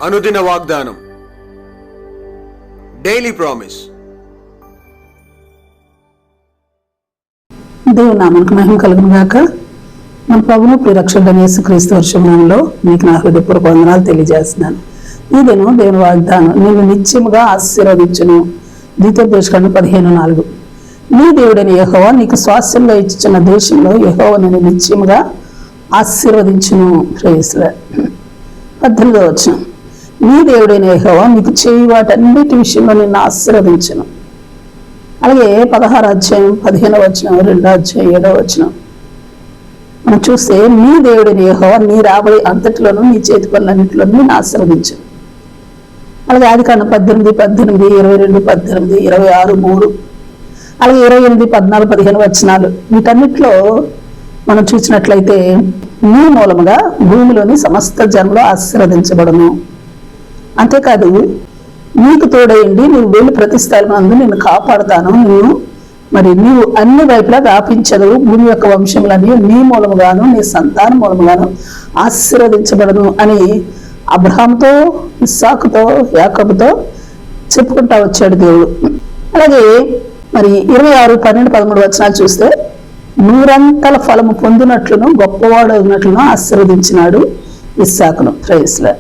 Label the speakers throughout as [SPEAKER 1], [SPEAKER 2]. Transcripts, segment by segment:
[SPEAKER 1] అనుదిన వాగ్దానం, daily promise.
[SPEAKER 2] దేవుని నామానికి మహిమ కలుగును గాక. మన ప్రభువును ప్రియరక్షకుడైన యేసుక్రీస్తు వర్షంలో మీకు నా హృదయపూర్వక వందనాలు తెలియజేస్తున్నాను. ఈ దినం దేవుని వాగ్దానం, నిన్ను నిత్యముగా ఆశీర్వదించును. ద్వితీయోపదేశకాండం 15:4. నీ దేవుడైన యెహోవా నీకు స్వాస్థ్యంగా ఇచ్చిన దేశంలో యెహోవా నిన్ను నిత్యముగా ఆశీర్వదించును. ప్రేయస్లా 18వ వచనం, నీ దేవుడైన యెహోవా నీకు చేయి వాటన్నిటి విషయంలో నిన్ను ఆశీర్వదించును. అలాగే 16వ అధ్యాయం 15వ వచనం, 2వ అధ్యాయం 7వ వచనం మనం చూస్తే, నీ దేవుడైన యెహోవా నీ రాబోయే అంతటిలోనూ నీ చేతి పనులన్నింటిలోనూ నేను ఆశీర్వదించును. అలాగే ఆదికాండం 18, 22, 18, 26, 3, అలాగే 28, 14, 15 వచనాలు. వీటన్నిటిలో మనం చూసినట్లయితే, నీ మూలముగా భూమిలోని సమస్త జనులు ఆశీర్వదించబడును. అంతేకాదు, నీకు తోడయండి, నువ్వు వెళ్ళి ప్రతి స్థలమందు నిన్ను కాపాడుతాను, నీవు అన్ని వైపులా వ్యాపించదు, భూమి యొక్క వంశములని నీ మూలముగాను నీ సంతానం మూలముగాను ఆశీర్వదించబడను అని అబ్రహాముతో, ఇస్సాకుతో, యాకోబుతో చెప్పుకుంటా వచ్చాడు దేవుడు. అలాగే 26, 12, 13 వచనాలు చూస్తే, 100 ఫలము పొందినట్లును గొప్పవాడు అయినట్లును ఆశీర్వదించినాడు ఇస్సాకును. ప్రైస్లా.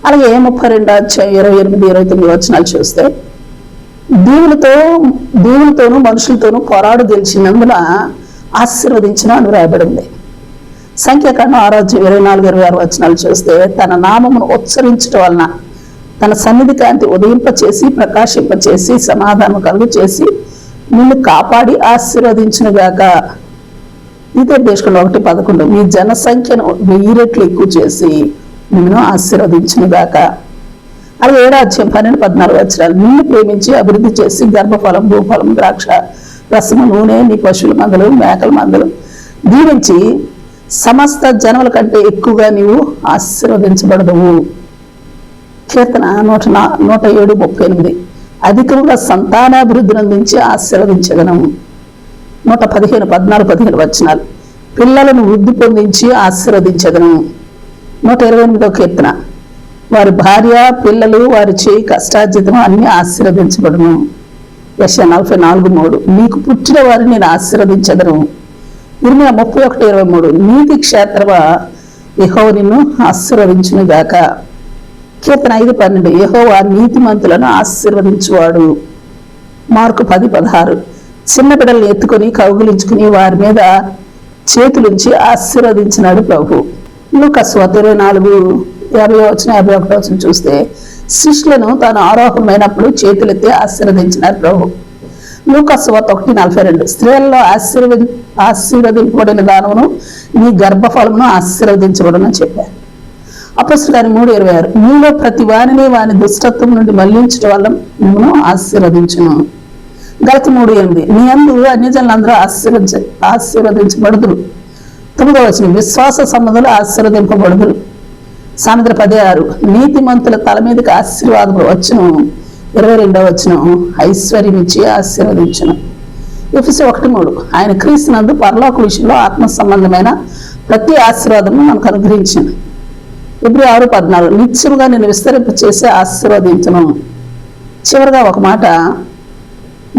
[SPEAKER 2] అలాగే 32 అధ్యాయం 28, 29 వచనాలు చూస్తే, దేవునితోనూ మనుషులతోనూ పోరాడు గెలిచినందున ఆశీర్వదించిన అని రాయబడింది. సంఖ్యాకాండం 6 అధ్యాయం 24, 26 వచనాలు చూస్తే, తన నామమును ఉచ్చరించడం వలన తన సన్నిధి కాంతి ఉదయింపచేసి ప్రకాశింపచేసి సమాధానం కలుగు చేసి నిన్ను కాపాడి ఆశీర్వదించునుగాక. ద్వితీయోపదేశకాండం 1:11, మీ జనసంఖ్యను 1000 రెట్లు ఎక్కువ చేసి నిన్ను ఆశీర్వదించునుగాక. అలాగే 7వ అధ్యాయం 12, 14 వచనాలు, నిన్ను ప్రేమించి అభివృద్ధి చేసి గర్భఫలం, భూఫలం, ద్రాక్ష రసము, నూనె, నీ పశువుల మందలు, మేకల మందలు దీవించి సమస్త జనముల కంటే ఎక్కువగా నీవు ఆశీర్వదించబడదువు. కీర్తన 107:38, అధికంగా సంతానాభివృద్ధిని అందించి ఆశీర్వదించగలను. 115, 14, 15 వచనాలు, పిల్లలను వృద్ధి పొందించి ఆశీర్వదించగలను. 128వ కీర్తన, వారి భార్య, పిల్లలు, వారి చేయి కష్టార్జితం అన్ని ఆశీర్వదించబడును. యెషయా 44:3, నీకు పుట్టిన వారిని నేను ఆశీర్వదించదను. ఇర్మీయా 31:23, నీతి క్షేత్రమా యెహోవా నిన్ను ఆశీర్వదించును గాక. కీర్తన 5:12, యెహోవా నీతిమంతులను ఆశీర్వదించువాడు. మార్కు 10:16, చిన్న బిడ్డలను ఎత్తుకొని కౌగిలించుకుని వారి మీద చేతులుంచి ఆశీర్వదించినాడు ప్రభు. లూకా సువార్త 24:50-51 చూస్తే, శిష్యులను తాను ఆరోహమైనప్పుడు చేతులెత్తి ఆశీర్వదించినారు ప్రభు. లూకా సువార్త 1:42, స్త్రీలలో ఆశీర్వదింపబడిన దానమును నీ గర్భఫలమును ఆశీర్వదించబడునని చెప్పారు. అపొస్తలుల 3:26, నీలో ప్రతి వారిని వాని దుష్టత్వం నుండి మళ్లించడం వల్ల నిన్ను ఆశీర్వదించును. గలతీ 3:8, నీ అందు అన్యజనులందరూ ఆశీర్వదించబడుదురు. 9వ వచనం, విశ్వాస సంబంధాలు ఆశీర్వదింపబడుదురు. సామెతలు 10:6, నీతిమంతుల తల మీదకి ఆశీర్వాదములు వచ్చును. 22వ వచనం, ఐశ్వర్యం ఇచ్చి ఆశీర్వదించును. ఎఫెసీ 1:3, ఆయన క్రీస్తునందు పరలోక విషయంలో ఆత్మ సంబంధమైన ప్రతి ఆశీర్వాదము మనకు అనుగ్రహించింది. హెబ్రీ 6:14, నిత్యముగా నేను విస్తరింప చేసి ఆశీర్వదించను. చివరిగా ఒక మాట,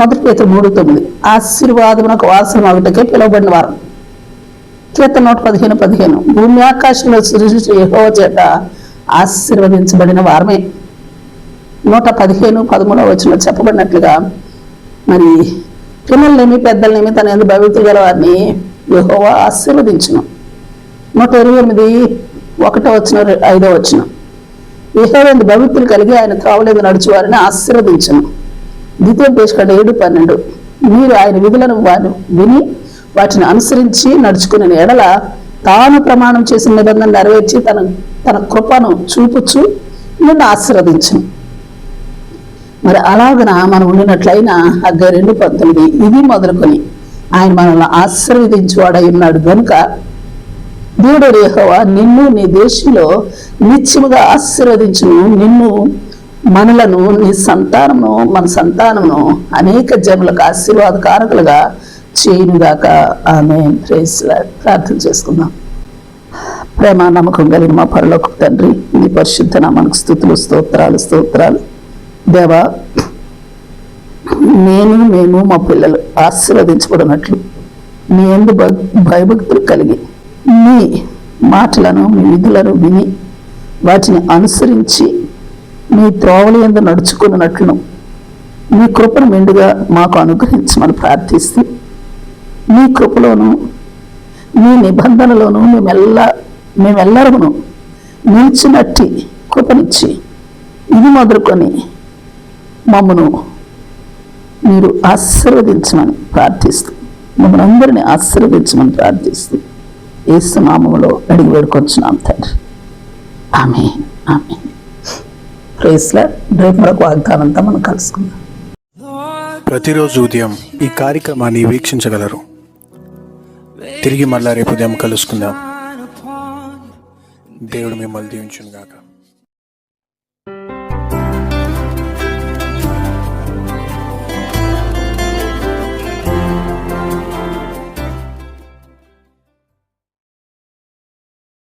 [SPEAKER 2] 1 పేతురు 3:9, ఆశీర్వాదమునకు వాసన ఒకటికే పిలువబడిన వారు. కీర్తన 115:15, భూమి ఆకాశంలో సృష్టించిన యెహోవా చేత ఆశీర్వదించబడిన వారమే. 115, 13 వచనంలో చెప్పబడినట్లుగా, పిల్లలనేమి పెద్దలనేమి తన యందు భయభక్తులు గల వారిని యెహోవా ఆశీర్వదించును. 128, 1వ వచనం, 5వ వచనం, యెహోవా యందు భయభక్తులు కలిగి ఆయన త్రోవలందు నడుచు వారిని ఆశీర్వదించును. ద్వితీయోపదేశకాండం 7:12, మీరు ఆయన విధులను విని వాటిని అనుసరించి నడుచుకునే ఎడల తాను ప్రమాణం చేసిన నిబంధన నెరవేర్చి తన కృపను చూపుచు నిన్ను ఆశీర్వదించును. అలాగన మనం ఉండినట్లయినా హగ్గై 2:19, ఇది మొదలుకొని ఆయన మనల్ని ఆశీర్వదించువాడై ఉన్నాడు గనుక దేవుడు యెహోవా నిన్ను నీ దేశంలో నిత్యముగా ఆశీర్వదించును. నిన్ను, మనలను, నీ సంతానమును, మన సంతానమును అనేక జనులకు ఆశీర్వాదకారకులుగా చేయునుగాక. ఆమేన్. Praise lord. ప్రార్థన చేసుకుందాం. ప్రేమ నమ్మకం కలిగిన మా పరలోక తండ్రి, నీ పరిశుద్ధ నామానికి స్తుతులు, స్తోత్రాలు. దేవా, మేము మా పిల్లలు ఆశీర్వదించబడినట్లు మీ యందు భయభక్తులు కలిగి మీ మాటలను, మీ విధులను విని వాటిని అనుసరించి మీ త్రోవల యందు నడుచుకున్నట్లును మీ కృపను మెండుగా మాకు అనుగ్రహించమని ప్రార్థిస్తూ, మీ కృపలోను మీ నిబంధనలోను మేమెల్లరమును నిలిచినట్టి కృపనిచ్చి ఇది మొదలుకొని మమ్మను మీరు ఆశీర్వదించమని ప్రార్థిస్తూ, మమ్మల్ని అందరినీ ఆశీర్వదించమని ప్రార్థిస్తూ యేసు నామములో అడిగి వేడుకొంచున్నాం తండ్రి. Amen, amen. Praise Lord. రేపు మరొక వాగ్దానంతో మనం కలుసుకుందాం.
[SPEAKER 1] ప్రతిరోజు ఉదయం ఈ కార్యక్రమాన్ని వీక్షించగలరు. తిరిగి మళ్ళా రేపు ఉదయం కలుసుకుందాం. దేవుడు మిమ్మల్ని దీవించును గాక.